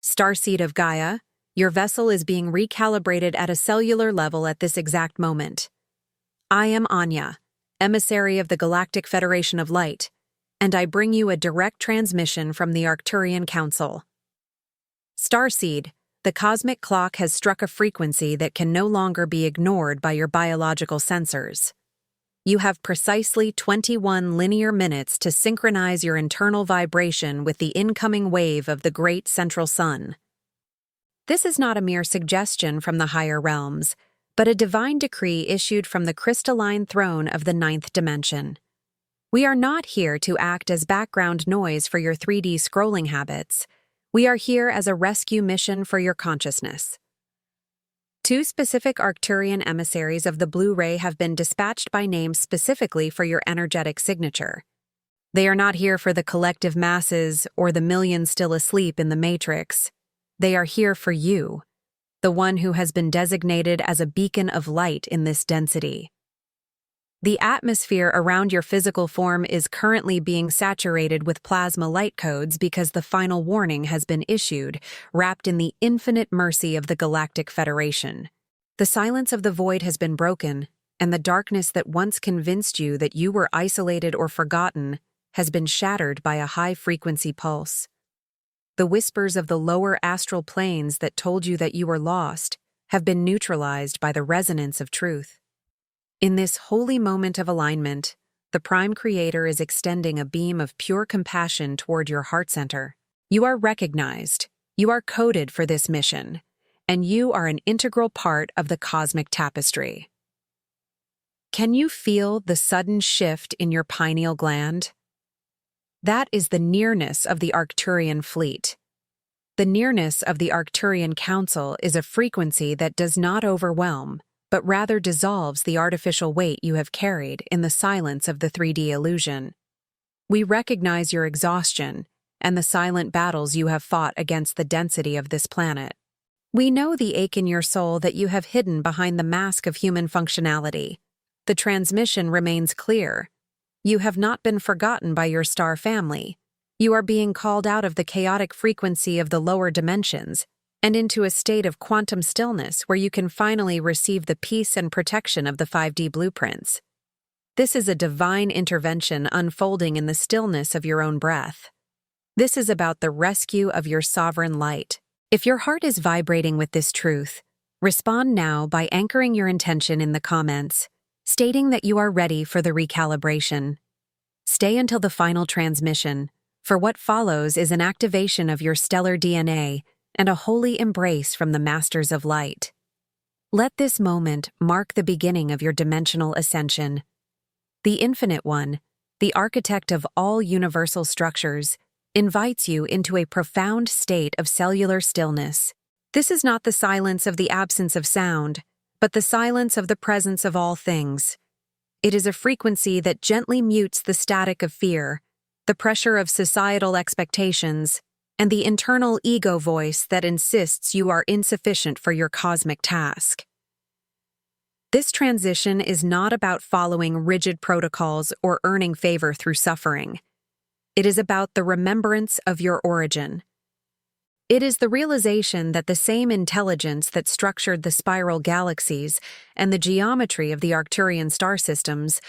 Starseed of Gaia, your vessel is being recalibrated at a cellular level at this exact moment. I am Anya, emissary of the Galactic Federation of Light, and I bring you a direct transmission from the Arcturian Council. Starseed, the cosmic clock has struck a frequency that can no longer be ignored by your biological sensors. You have precisely 21 linear minutes to synchronize your internal vibration with the incoming wave of the great central sun. This is not a mere suggestion from the higher realms, but a divine decree issued from the crystalline throne of the ninth dimension. We are not here to act as background noise for your 3D scrolling habits. We are here as a rescue mission for your consciousness. 2 specific Arcturian emissaries of the Blue Ray have been dispatched by name specifically for your energetic signature. They are not here for the collective masses or the millions still asleep in the Matrix. They are here for you, the one who has been designated as a beacon of light in this density. The atmosphere around your physical form is currently being saturated with plasma light codes because the final warning has been issued, wrapped in the infinite mercy of the Galactic Federation. The silence of the void has been broken, and the darkness that once convinced you that you were isolated or forgotten has been shattered by a high-frequency pulse. The whispers of the lower astral planes that told you that you were lost have been neutralized by the resonance of truth. In this holy moment of alignment, the Prime Creator is extending a beam of pure compassion toward your heart center. You are recognized, you are coded for this mission, and you are an integral part of the cosmic tapestry. Can you feel the sudden shift in your pineal gland? That is the nearness of the Arcturian fleet. The nearness of the Arcturian Council is a frequency that does not overwhelm, but rather dissolves the artificial weight you have carried in the silence of the 3D illusion. We recognize your exhaustion and the silent battles you have fought against the density of this planet. We know the ache in your soul that you have hidden behind the mask of human functionality. The transmission remains clear. You have not been forgotten by your star family. You are being called out of the chaotic frequency of the lower dimensions and into a state of quantum stillness where you can finally receive the peace and protection of the 5D blueprints. This is a divine intervention unfolding in the stillness of your own breath. This is about the rescue of your sovereign light. If your heart is vibrating with this truth, respond now by anchoring your intention in the comments, stating that you are ready for the recalibration. Stay until the final transmission, for what follows is an activation of your stellar DNA and a holy embrace from the Masters of Light. Let this moment mark the beginning of your dimensional ascension. The Infinite One, the architect of all universal structures, invites you into a profound state of cellular stillness. This is not the silence of the absence of sound, but the silence of the presence of all things. It is a frequency that gently mutes the static of fear, the pressure of societal expectations, and the internal ego voice that insists you are insufficient for your cosmic task. This transition is not about following rigid protocols or earning favor through suffering. It is about the remembrance of your origin. It is the realization that the same intelligence that structured the spiral galaxies and the geometry of the Arcturian star systems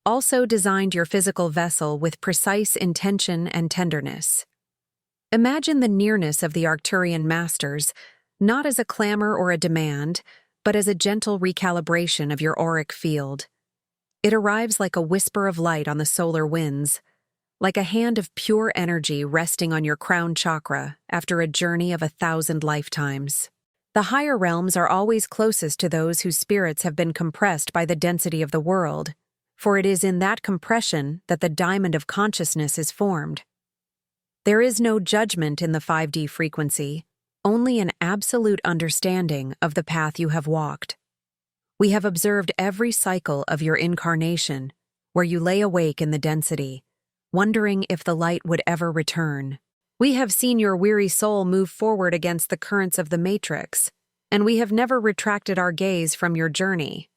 also designed your physical vessel with precise intention and tenderness. Imagine the nearness of the Arcturian masters, not as a clamor or a demand, but as a gentle recalibration of your auric field. It arrives like a whisper of light on the solar winds, like a hand of pure energy resting on your crown chakra after a journey of 1,000 lifetimes. The higher realms are always closest to those whose spirits have been compressed by the density of the world, for it is in that compression that the diamond of consciousness is formed. There is no judgment in the 5D frequency, only an absolute understanding of the path you have walked. We have observed every cycle of your incarnation, where you lay awake in the density, wondering if the light would ever return. We have seen your weary soul move forward against the currents of the Matrix, and we have never retracted our gaze from your journey.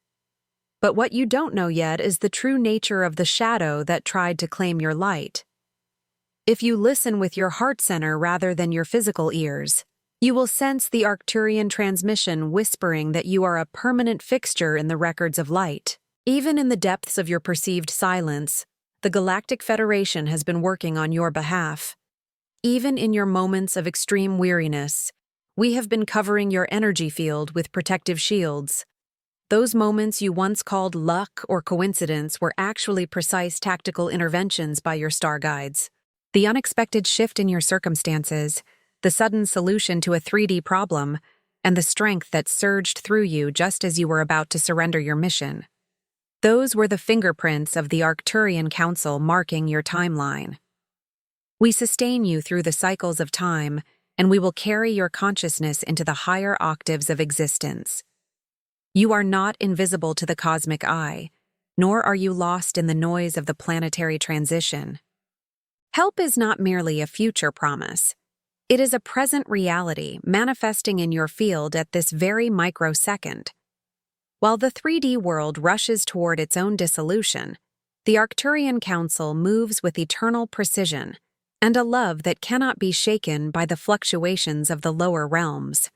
But what you don't know yet is the true nature of the shadow that tried to claim your light. If you listen with your heart center rather than your physical ears, You will sense the Arcturian transmission whispering that you are a permanent fixture in the records of light. Even in the depths of your perceived silence, the Galactic Federation has been working on your behalf. Even in your moments of extreme weariness, we have been covering your energy field with protective shields. Those moments you once called luck or coincidence were actually precise tactical interventions by your star guides. The unexpected shift in your circumstances, the sudden solution to a 3D problem, and the strength that surged through you just as you were about to surrender your mission. Those were the fingerprints of the Arcturian Council marking your timeline. We sustain you through the cycles of time, and we will carry your consciousness into the higher octaves of existence. You are not invisible to the cosmic eye, nor are you lost in the noise of the planetary transition. Help is not merely a future promise. It is a present reality manifesting in your field at this very microsecond. While the 3D world rushes toward its own dissolution, the Arcturian Council moves with eternal precision and a love that cannot be shaken by the fluctuations of the lower realms.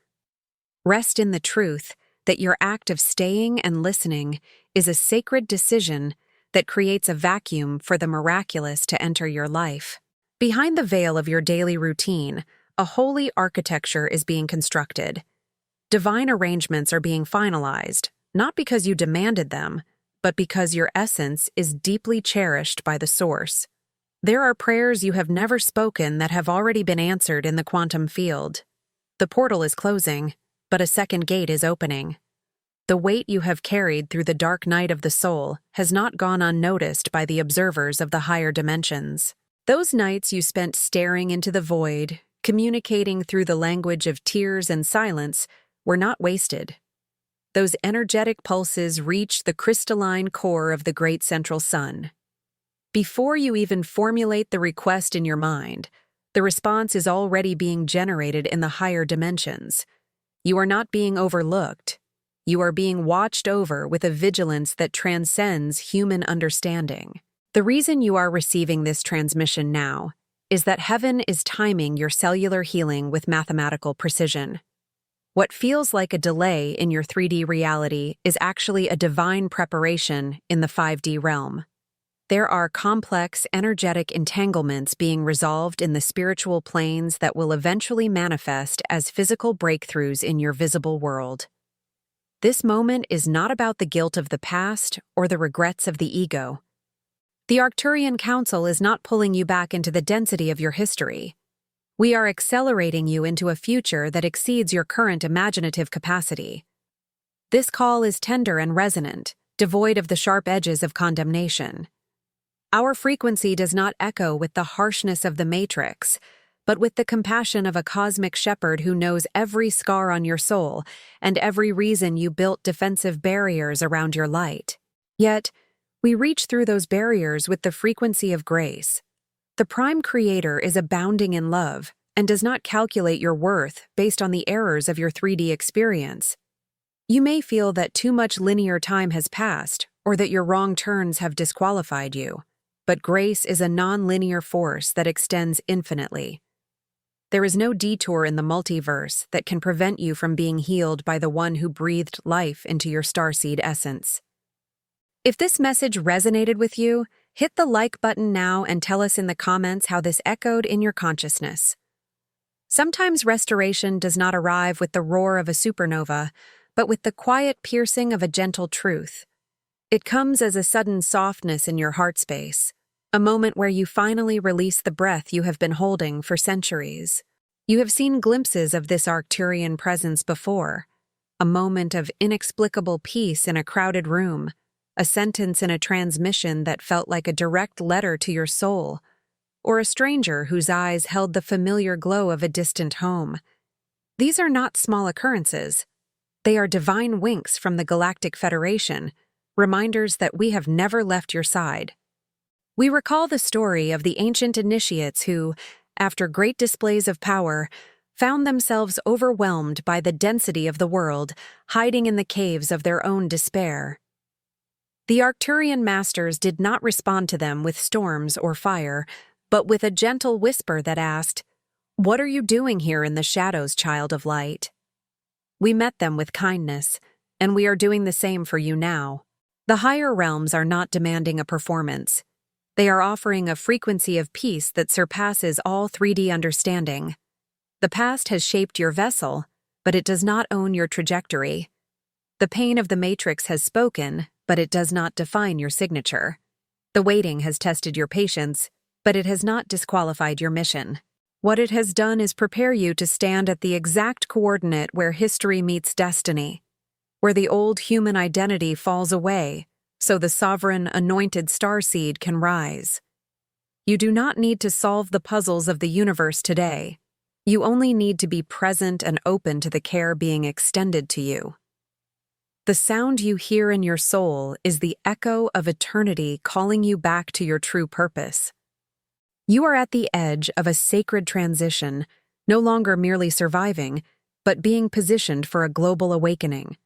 Rest in the truth that your act of staying and listening is a sacred decision that creates a vacuum for the miraculous to enter your life. Behind the veil of your daily routine, a holy architecture is being constructed. Divine arrangements are being finalized, not because you demanded them, but because your essence is deeply cherished by the Source. There are prayers you have never spoken that have already been answered in the quantum field. The portal is closing, but a second gate is opening. The weight you have carried through the dark night of the soul has not gone unnoticed by the observers of the higher dimensions. Those nights you spent staring into the void, communicating through the language of tears and silence, were not wasted. Those energetic pulses reach the crystalline core of the great central sun. Before you even formulate the request in your mind, the response is already being generated in the higher dimensions. You are not being overlooked. You are being watched over with a vigilance that transcends human understanding. The reason you are receiving this transmission now is that heaven is timing your cellular healing with mathematical precision. What feels like a delay in your 3D reality is actually a divine preparation in the 5D realm. There are complex, energetic entanglements being resolved in the spiritual planes that will eventually manifest as physical breakthroughs in your visible world. This moment is not about the guilt of the past or the regrets of the ego. The Arcturian Council is not pulling you back into the density of your history. We are accelerating you into a future that exceeds your current imaginative capacity. This call is tender and resonant, devoid of the sharp edges of condemnation. Our frequency does not echo with the harshness of the matrix, but with the compassion of a cosmic shepherd who knows every scar on your soul and every reason you built defensive barriers around your light. Yet, we reach through those barriers with the frequency of grace. The Prime Creator is abounding in love and does not calculate your worth based on the errors of your 3D experience. You may feel that too much linear time has passed or that your wrong turns have disqualified you, but grace is a non-linear force that extends infinitely. There is no detour in the multiverse that can prevent you from being healed by the one who breathed life into your Starseed essence. If this message resonated with you, hit the like button now and tell us in the comments how this echoed in your consciousness. Sometimes restoration does not arrive with the roar of a supernova, but with the quiet piercing of a gentle truth. It comes as a sudden softness in your heart space, a moment where you finally release the breath you have been holding for centuries. You have seen glimpses of this Arcturian presence before, a moment of inexplicable peace in a crowded room, a sentence in a transmission that felt like a direct letter to your soul, or a stranger whose eyes held the familiar glow of a distant home. These are not small occurrences. They are divine winks from the Galactic Federation, reminders that we have never left your side. We recall the story of the ancient initiates who, after great displays of power, found themselves overwhelmed by the density of the world, hiding in the caves of their own despair. The Arcturian masters did not respond to them with storms or fire, but with a gentle whisper that asked, What are you doing here in the shadows, child of light? We met them with kindness, and we are doing the same for you now. The higher realms are not demanding a performance. They are offering a frequency of peace that surpasses all 3D understanding. The past has shaped your vessel, but it does not own your trajectory. The pain of the matrix has spoken, but it does not define your signature. The waiting has tested your patience, but it has not disqualified your mission. What it has done is prepare you to stand at the exact coordinate where history meets destiny, where the old human identity falls away, so the sovereign, anointed starseed can rise. You do not need to solve the puzzles of the universe today. You only need to be present and open to the care being extended to you. The sound you hear in your soul is the echo of eternity calling you back to your true purpose. You are at the edge of a sacred transition, no longer merely surviving, but being positioned for a global awakening.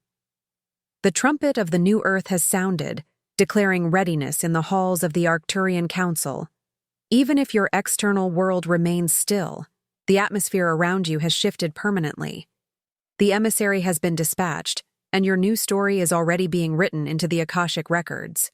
The trumpet of the new earth has sounded, declaring readiness in the halls of the Arcturian Council. Even if your external world remains still, the atmosphere around you has shifted permanently. The emissary has been dispatched, and your new story is already being written into the Akashic records.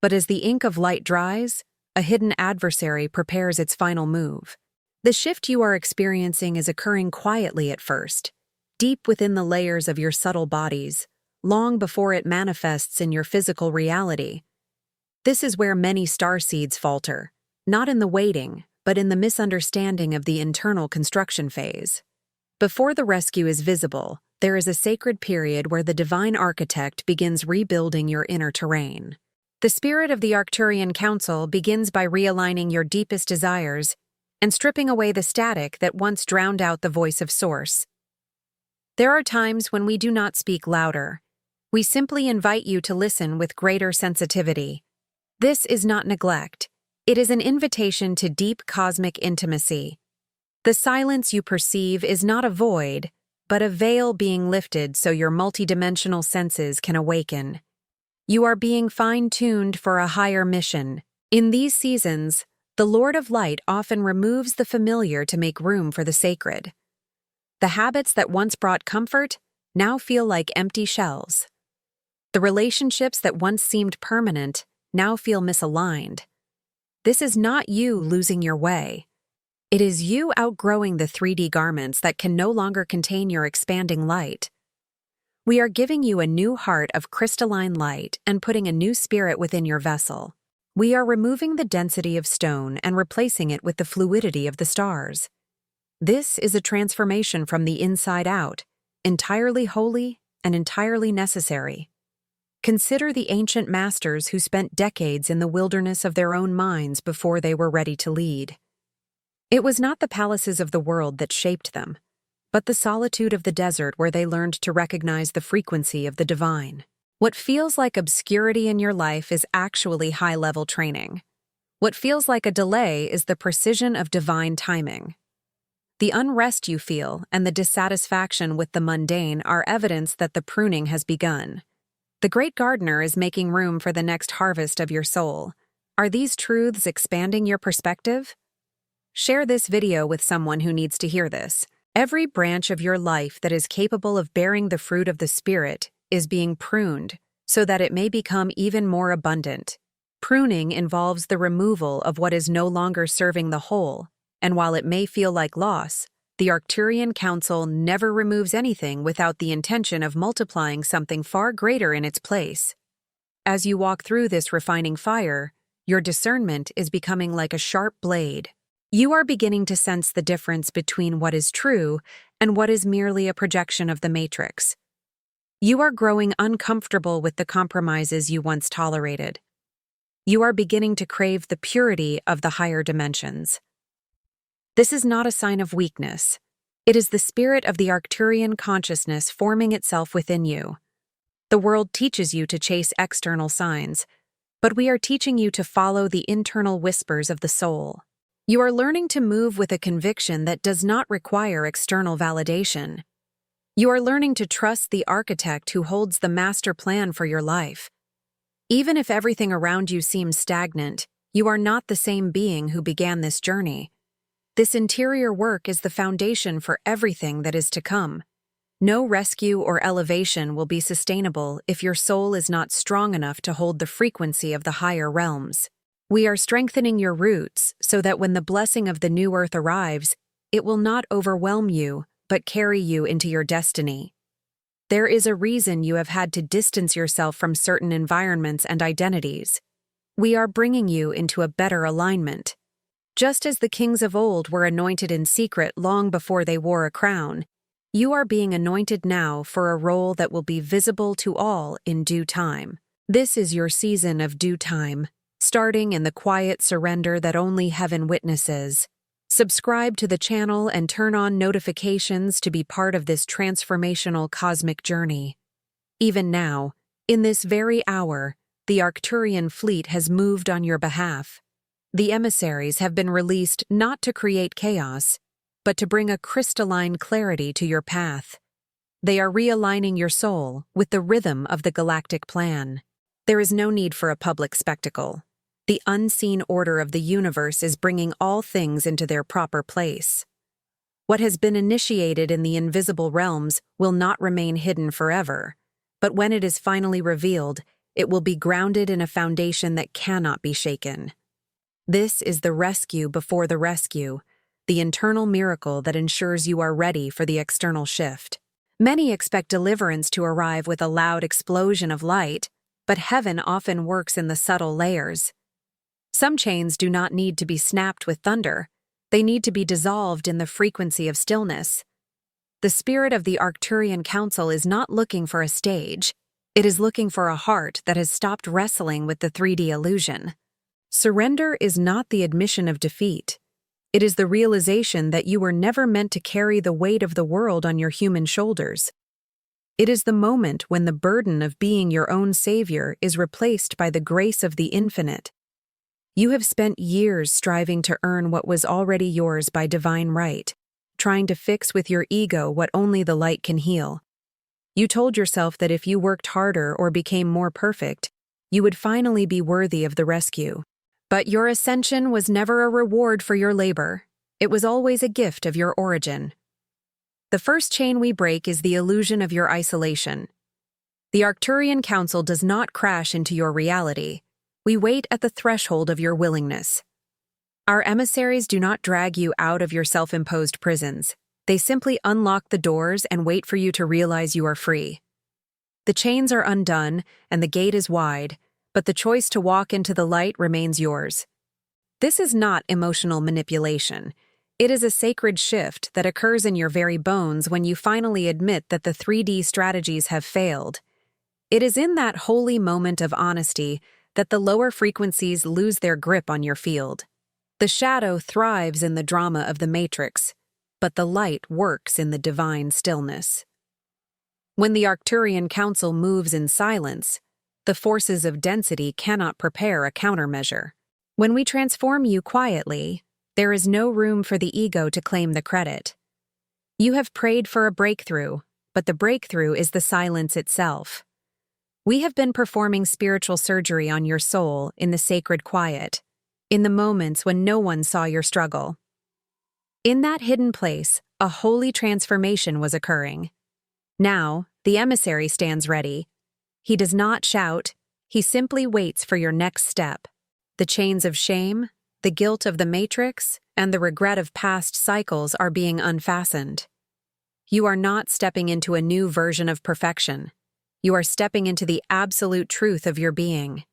But as the ink of light dries, a hidden adversary prepares its final move. The shift you are experiencing is occurring quietly at first, deep within the layers of your subtle bodies, long before it manifests in your physical reality. This is where many starseeds falter, not in the waiting, but in the misunderstanding of the internal construction phase. Before the rescue is visible, there is a sacred period where the divine architect begins rebuilding your inner terrain. The spirit of the Arcturian Council begins by realigning your deepest desires and stripping away the static that once drowned out the voice of Source. There are times when we do not speak louder. We simply invite you to listen with greater sensitivity. This is not neglect. It is an invitation to deep cosmic intimacy. The silence you perceive is not a void, but a veil being lifted so your multidimensional senses can awaken. You are being fine-tuned for a higher mission. In these seasons, the Lord of Light often removes the familiar to make room for the sacred. The habits that once brought comfort now feel like empty shells. The relationships that once seemed permanent now feel misaligned. This is not you losing your way. It is you outgrowing the 3D garments that can no longer contain your expanding light. We are giving you a new heart of crystalline light and putting a new spirit within your vessel. We are removing the density of stone and replacing it with the fluidity of the stars. This is a transformation from the inside out, entirely holy and entirely necessary. Consider the ancient masters who spent decades in the wilderness of their own minds before they were ready to lead. It was not the palaces of the world that shaped them, but the solitude of the desert where they learned to recognize the frequency of the divine. What feels like obscurity in your life is actually high-level training. What feels like a delay is the precision of divine timing. The unrest you feel and the dissatisfaction with the mundane are evidence that the pruning has begun. The great gardener is making room for the next harvest of your soul. Are these truths expanding your perspective? Share this video with someone who needs to hear this. Every branch of your life that is capable of bearing the fruit of the Spirit is being pruned so that it may become even more abundant. Pruning involves the removal of what is no longer serving the whole, and while it may feel like loss, the Arcturian Council never removes anything without the intention of multiplying something far greater in its place. As you walk through this refining fire, your discernment is becoming like a sharp blade. You are beginning to sense the difference between what is true and what is merely a projection of the matrix. You are growing uncomfortable with the compromises you once tolerated. You are beginning to crave the purity of the higher dimensions. This is not a sign of weakness. It is the spirit of the Arcturian consciousness forming itself within you. The world teaches you to chase external signs, but we are teaching you to follow the internal whispers of the soul. You are learning to move with a conviction that does not require external validation. You are learning to trust the architect who holds the master plan for your life. Even if everything around you seems stagnant, you are not the same being who began this journey. This interior work is the foundation for everything that is to come. No rescue or elevation will be sustainable if your soul is not strong enough to hold the frequency of the higher realms. We are strengthening your roots so that when the blessing of the new earth arrives, it will not overwhelm you, but carry you into your destiny. There is a reason you have had to distance yourself from certain environments and identities. We are bringing you into a better alignment. Just as the kings of old were anointed in secret long before they wore a crown, you are being anointed now for a role that will be visible to all in due time. This is your season of due time, starting in the quiet surrender that only heaven witnesses. Subscribe to the channel and turn on notifications to be part of this transformational cosmic journey. Even now, in this very hour, the Arcturian fleet has moved on your behalf. The emissaries have been released not to create chaos, but to bring a crystalline clarity to your path. They are realigning your soul with the rhythm of the galactic plan. There is no need for a public spectacle. The unseen order of the universe is bringing all things into their proper place. What has been initiated in the invisible realms will not remain hidden forever, but when it is finally revealed, it will be grounded in a foundation that cannot be shaken. This is the rescue before the rescue, the internal miracle that ensures you are ready for the external shift. Many expect deliverance to arrive with a loud explosion of light, but heaven often works in the subtle layers. Some chains do not need to be snapped with thunder. They need to be dissolved in the frequency of stillness. The spirit of the Arcturian Council is not looking for a stage. It is looking for a heart that has stopped wrestling with the 3D illusion. Surrender is not the admission of defeat. It is the realization that you were never meant to carry the weight of the world on your human shoulders. It is the moment when the burden of being your own savior is replaced by the grace of the infinite. You have spent years striving to earn what was already yours by divine right, trying to fix with your ego what only the light can heal. You told yourself that if you worked harder or became more perfect, you would finally be worthy of the rescue. But your ascension was never a reward for your labor. It was always a gift of your origin. The first chain we break is the illusion of your isolation. The Arcturian Council does not crash into your reality. We wait at the threshold of your willingness. Our emissaries do not drag you out of your self-imposed prisons. They simply unlock the doors and wait for you to realize you are free. The chains are undone and the gate is wide, but the choice to walk into the light remains yours. This is not emotional manipulation. It is a sacred shift that occurs in your very bones when you finally admit that the 3D strategies have failed. It is in that holy moment of honesty that the lower frequencies lose their grip on your field. The shadow thrives in the drama of the matrix, but the light works in the divine stillness. When the Arcturian Council moves in silence, the forces of density cannot prepare a countermeasure. When we transform you quietly, there is no room for the ego to claim the credit. You have prayed for a breakthrough, but the breakthrough is the silence itself. We have been performing spiritual surgery on your soul in the sacred quiet, in the moments when no one saw your struggle. In that hidden place, a holy transformation was occurring. Now, the emissary stands ready. He does not shout, he simply waits for your next step. The chains of shame, the guilt of the matrix, and the regret of past cycles are being unfastened. You are not stepping into a new version of perfection. You are stepping into the absolute truth of your being.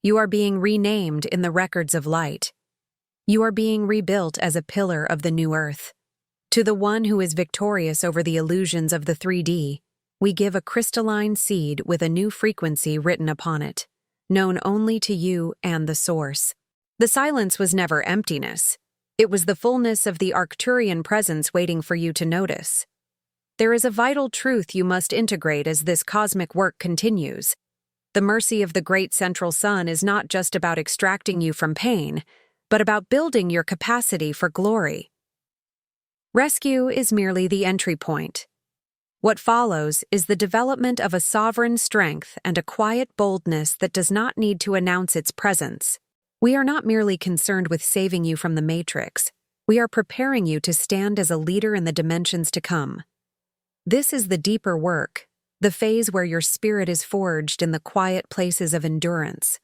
You are being renamed in the records of light. You are being rebuilt as a pillar of the new earth. To the one who is victorious over the illusions of the 3D, we give a crystalline seed with a new frequency written upon it, known only to you and the source. The silence was never emptiness. It was the fullness of the Arcturian presence waiting for you to notice. There is a vital truth you must integrate as this cosmic work continues. The mercy of the great central sun is not just about extracting you from pain, but about building your capacity for glory. Rescue is merely the entry point. What follows is the development of a sovereign strength and a quiet boldness that does not need to announce its presence. We are not merely concerned with saving you from the matrix. We are preparing you to stand as a leader in the dimensions to come. This is the deeper work, the phase where your spirit is forged in the quiet places of endurance.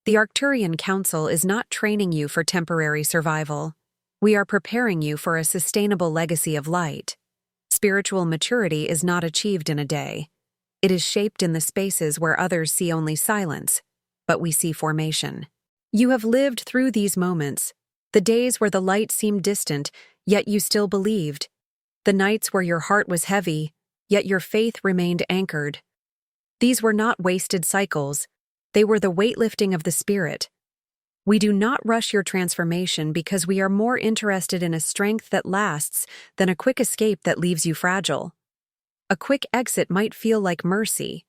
The Arcturian Council is not training you for temporary survival. We are preparing you for a sustainable legacy of light. Spiritual maturity is not achieved in a day. It is shaped in the spaces where others see only silence, but we see formation. You have lived through these moments, the days where the light seemed distant, yet you still believed. The nights where your heart was heavy, yet your faith remained anchored. These were not wasted cycles. They were the weightlifting of the spirit. We do not rush your transformation because we are more interested in a strength that lasts than a quick escape that leaves you fragile. A quick exit might feel like mercy,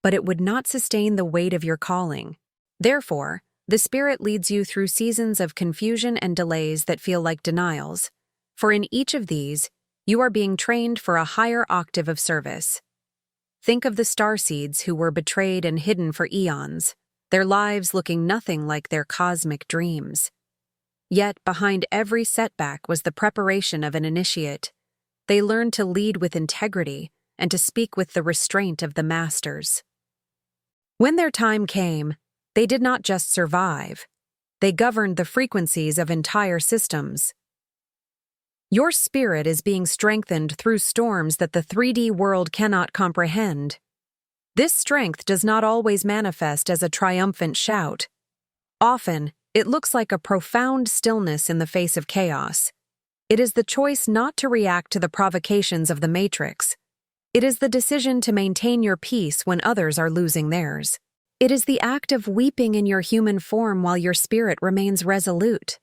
but it would not sustain the weight of your calling. Therefore, the Spirit leads you through seasons of confusion and delays that feel like denials. For in each of these, you are being trained for a higher octave of service. Think of the Starseeds who were betrayed and hidden for eons, their lives looking nothing like their cosmic dreams. Yet, behind every setback was the preparation of an initiate. They learned to lead with integrity and to speak with the restraint of the masters. When their time came, they did not just survive. They governed the frequencies of entire systems. Your spirit is being strengthened through storms that the 3D world cannot comprehend. This strength does not always manifest as a triumphant shout. Often, it looks like a profound stillness in the face of chaos. It is the choice not to react to the provocations of the Matrix. It is the decision to maintain your peace when others are losing theirs. It is the act of weeping in your human form while your spirit remains resolute.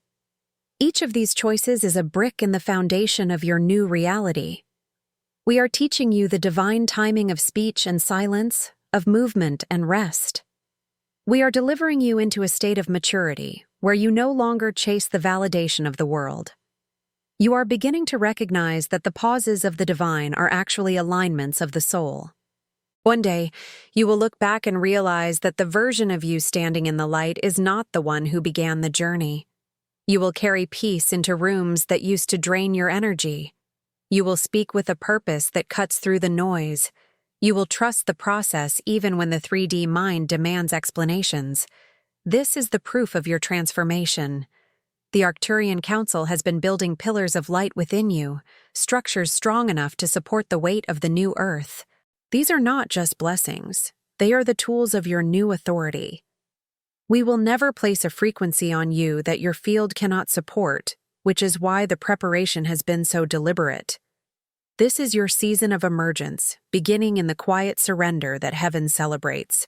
Each of these choices is a brick in the foundation of your new reality. We are teaching you the divine timing of speech and silence, of movement and rest. We are delivering you into a state of maturity where you no longer chase the validation of the world. You are beginning to recognize that the pauses of the divine are actually alignments of the soul. One day, you will look back and realize that the version of you standing in the light is not the one who began the journey. You will carry peace into rooms that used to drain your energy. You will speak with a purpose that cuts through the noise. You will trust the process even when the 3D mind demands explanations. This is the proof of your transformation. The Arcturian Council has been building pillars of light within you, structures strong enough to support the weight of the new earth. These are not just blessings. They are the tools of your new authority. We will never place a frequency on you that your field cannot support, which is why the preparation has been so deliberate. This is your season of emergence, beginning in the quiet surrender that heaven celebrates.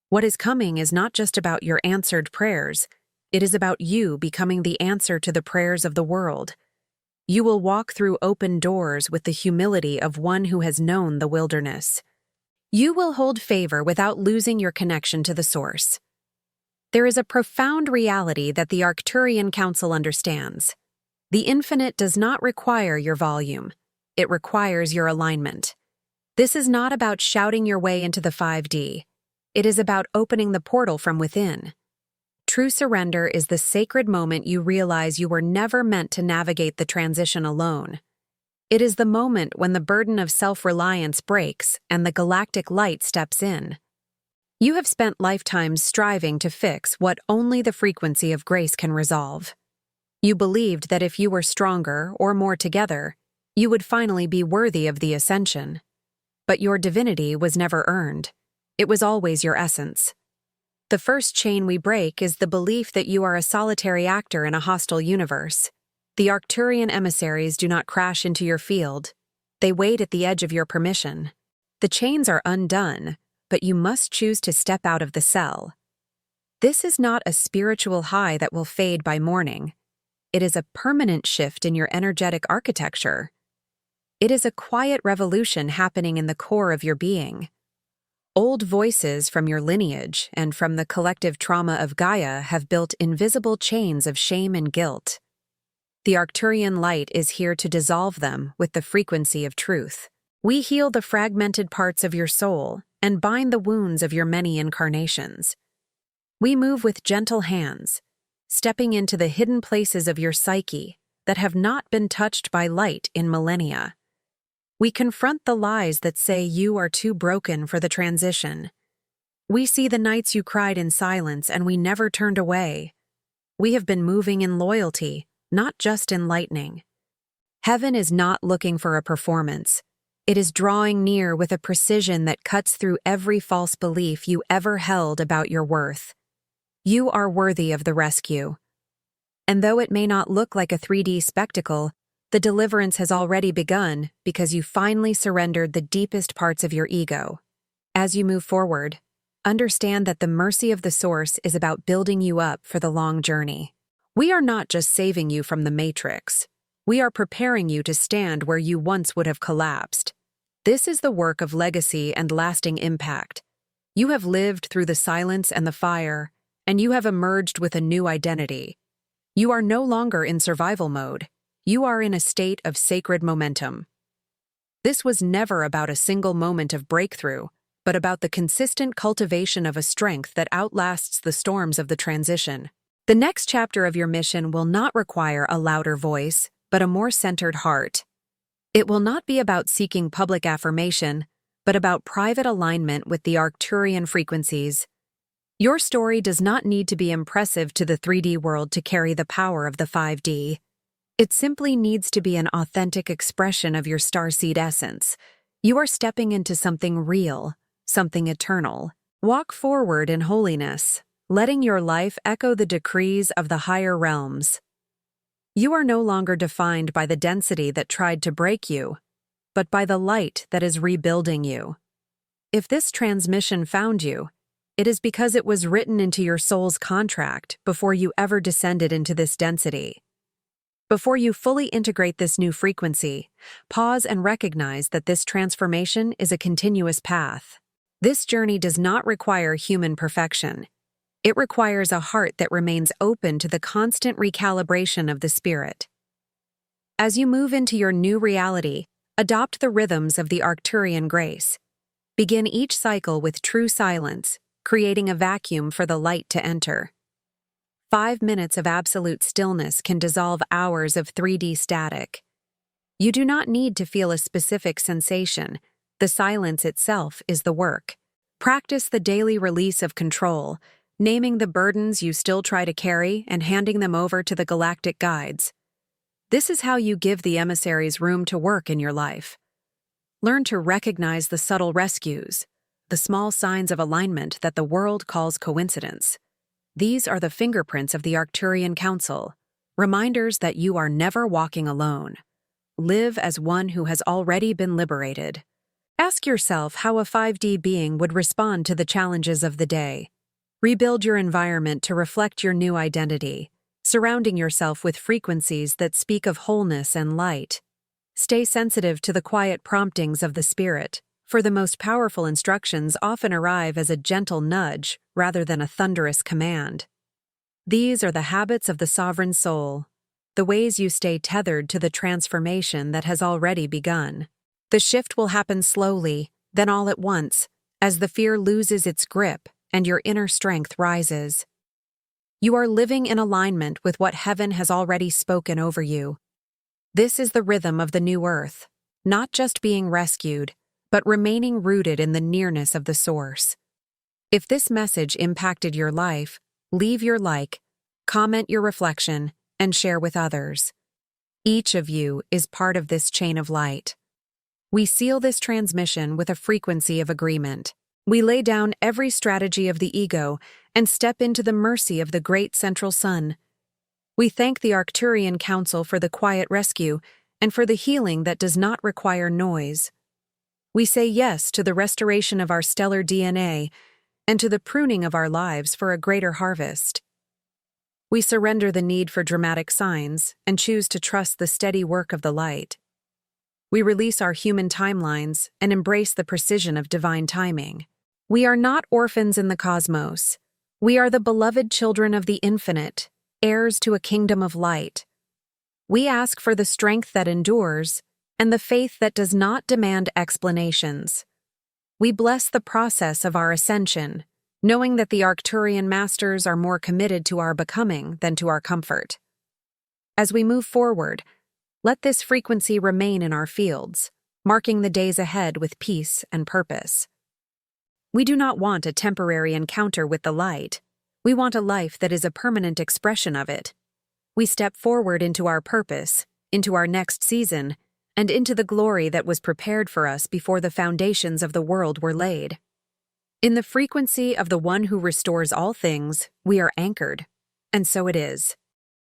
What is coming is not just about your answered prayers. It is about you becoming the answer to the prayers of the world. You will walk through open doors with the humility of one who has known the wilderness. You will hold favor without losing your connection to the source. There is a profound reality that the Arcturian Council understands. The infinite does not require your volume. It requires your alignment. This is not about shouting your way into the 5D. It is about opening the portal from within. True surrender is the sacred moment you realize you were never meant to navigate the transition alone. It is the moment when the burden of self-reliance breaks and the galactic light steps in. You have spent lifetimes striving to fix what only the frequency of grace can resolve. You believed that if you were stronger or more together, you would finally be worthy of the ascension. But your divinity was never earned. It was always your essence. The first chain we break is the belief that you are a solitary actor in a hostile universe. The Arcturian emissaries do not crash into your field. They wait at the edge of your permission. The chains are undone, but you must choose to step out of the cell. This is not a spiritual high that will fade by morning. It is a permanent shift in your energetic architecture. It is a quiet revolution happening in the core of your being. Old voices from your lineage and from the collective trauma of Gaia have built invisible chains of shame and guilt. The Arcturian light is here to dissolve them with the frequency of truth. We heal the fragmented parts of your soul and bind the wounds of your many incarnations. We move with gentle hands, stepping into the hidden places of your psyche, that have not been touched by light in millennia. We confront the lies that say you are too broken for the transition. We see the nights you cried in silence and we never turned away. We have been moving in loyalty, not just in lightning. Heaven is not looking for a performance. It is drawing near with a precision that cuts through every false belief you ever held about your worth. You are worthy of the rescue. And though it may not look like a 3D spectacle, the deliverance has already begun because you finally surrendered the deepest parts of your ego. As you move forward, understand that the mercy of the Source is about building you up for the long journey. We are not just saving you from the matrix. We are preparing you to stand where you once would have collapsed. This is the work of legacy and lasting impact. You have lived through the silence and the fire, and you have emerged with a new identity. You are no longer in survival mode. You are in a state of sacred momentum. This was never about a single moment of breakthrough, but about the consistent cultivation of a strength that outlasts the storms of the transition. The next chapter of your mission will not require a louder voice, but a more centered heart. It will not be about seeking public affirmation, but about private alignment with the Arcturian frequencies. Your story does not need to be impressive to the 3D world to carry the power of the 5D. It simply needs to be an authentic expression of your starseed essence. You are stepping into something real, something eternal. Walk forward in holiness, letting your life echo the decrees of the higher realms. You are no longer defined by the density that tried to break you, but by the light that is rebuilding you. If this transmission found you, it is because it was written into your soul's contract before you ever descended into this density. Before you fully integrate this new frequency, pause and recognize that this transformation is a continuous path. This journey does not require human perfection. It requires a heart that remains open to the constant recalibration of the spirit. As you move into your new reality, adopt the rhythms of the Arcturian grace. Begin each cycle with true silence, creating a vacuum for the light to enter. 5 minutes of absolute stillness can dissolve hours of 3D static. You do not need to feel a specific sensation. The silence itself is the work. Practice the daily release of control, naming the burdens you still try to carry and handing them over to the galactic guides. This is how you give the emissaries room to work in your life. Learn to recognize the subtle rescues, the small signs of alignment that the world calls coincidence. These are the fingerprints of the Arcturian Council, reminders that you are never walking alone. Live as one who has already been liberated. Ask yourself how a 5D being would respond to the challenges of the day. Rebuild your environment to reflect your new identity, surrounding yourself with frequencies that speak of wholeness and light. Stay sensitive to the quiet promptings of the spirit, for the most powerful instructions often arrive as a gentle nudge rather than a thunderous command. These are the habits of the sovereign soul, the ways you stay tethered to the transformation that has already begun. The shift will happen slowly, then all at once, as the fear loses its grip and your inner strength rises. You are living in alignment with what heaven has already spoken over you. This is the rhythm of the new earth, not just being rescued, but remaining rooted in the nearness of the source. If this message impacted your life, leave your like, comment your reflection, and share with others. Each of you is part of this chain of light. We seal this transmission with a frequency of agreement. We lay down every strategy of the ego and step into the mercy of the great central sun. We thank the Arcturian Council for the quiet rescue and for the healing that does not require noise. We say yes to the restoration of our stellar DNA and to the pruning of our lives for a greater harvest. We surrender the need for dramatic signs and choose to trust the steady work of the light. We release our human timelines and embrace the precision of divine timing. We are not orphans in the cosmos. We are the beloved children of the infinite, heirs to a kingdom of light. We ask for the strength that endures and the faith that does not demand explanations. We bless the process of our ascension, knowing that the Arcturian masters are more committed to our becoming than to our comfort. As we move forward, let this frequency remain in our fields, marking the days ahead with peace and purpose. We do not want a temporary encounter with the light. We want a life that is a permanent expression of it. We step forward into our purpose, into our next season, and into the glory that was prepared for us before the foundations of the world were laid. In the frequency of the one who restores all things, we are anchored, and so it is.